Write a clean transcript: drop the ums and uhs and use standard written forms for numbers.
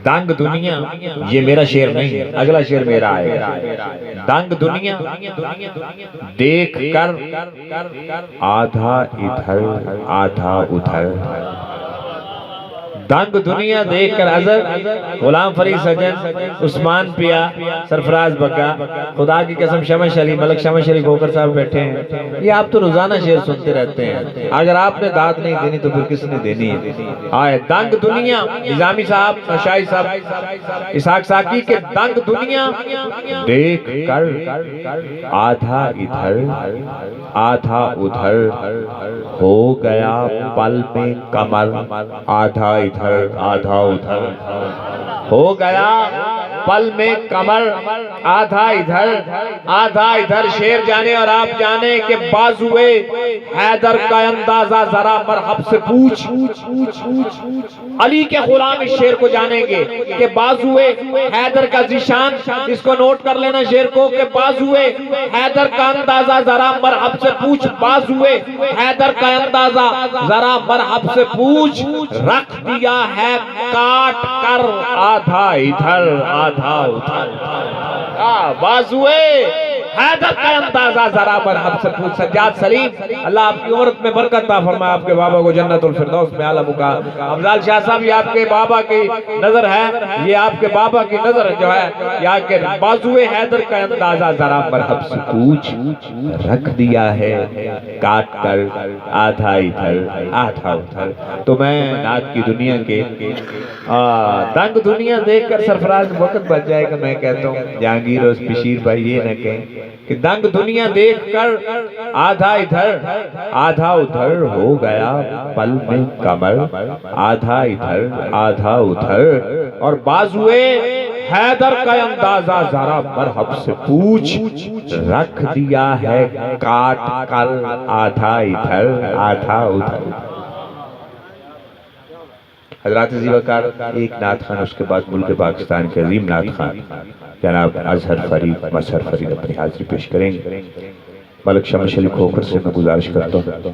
دنگ دنیا، یہ میرا شعر نہیں، اگلا شعر میرا آئے گا۔ دنگ دنیا دیکھ کر آدھا ادھر آدھا ادھر، دنگ دنیا دیکھ کر اظہر، غلام فرید سجن، عثمان پیا، سرفراز بکا، خدا کی قسم شمش علی، ملک شمش علی گوکر صاحب بیٹھے ہیں۔ یہ آپ تو روزانہ شعر سنتے رہتے ہیں، اگر آپ نے داد نہیں دینی تو پھر کس نے دینی ہے؟ آئے دنگ دنیا، نظامی صاحب، نشائی صاحب، اسحاق ساقی کے دنگ دنیا دیکھ کر آدھا ادھر آدھا ادھر، ہو گیا پل میں کمر آدھا ادھر آدھا ادھر، ہو گیا پل میں کمر آدھا ادھر آدھا ادھر۔ شعر جانے اور آپ جانے کہ بازوئے حیدر کا اندازہ ذرا مرحب سے پوچھ، علی کے غلام اس شعر کو جانیں گے کہ بازوئے حیدر کا ذیشان، اس کو نوٹ کر لینا شعر کو کہ بازوئے حیدر کا اندازہ ذرا مرحب سے پوچھ، بازوئے حیدر کا اندازہ ذرا مرحب سے پوچھ، رکھ دیا ہے کاٹ کر آدھا ادھر آدھا ادھر، بازوئے حیدر کا اندازہ ذرا مرحب سے پوچھ۔ سجاد سلیم، اللہ آپ کی عمرت میں برکت عطا فرمائے، آپ کے بابا کو جنت الفردوس میں اعلیٰ مقام۔ افضال شاہ صاحب، یہ آپ کے بابا کی نظر ہے، یہ آپ کے بابا کی نظر جو ہے، یا کہ بازوئے حیدر کا اندازہ ذرا مرحب سے پوچھ، رکھ دیا ہے کاٹ کر آدھا ادھر آدھا ادھر۔ تو میں نعت کی دنیا کے دنگ دنیا دیکھ کر سرفراز وقت بچ جائے گا، میں کہتا ہوں جہانگیر اور بشیر بھائی یہ نہ کہیں کہ دنگ دنیا دیکھ کر آدھا ادھر آدھا ادھر، ہو گیا پل میں کمر آدھا ادھر آدھا ادھر، اور بازوئے حیدر کا اندازہ ذرا مرحب سے پوچھ، رکھ دیا ہے کاٹ کر آدھا ادھر آدھا ادھر۔ حضرات زیوکار، ایک نعت خان، اس کے بعد ملک پاکستان کے عظیم نعت خان جناب اظہر فرید مظہر فرید اپنی حاضری پیش کریں گے۔ ملک شمش علی کھوکھر سے میں گزارش کرتا ہوں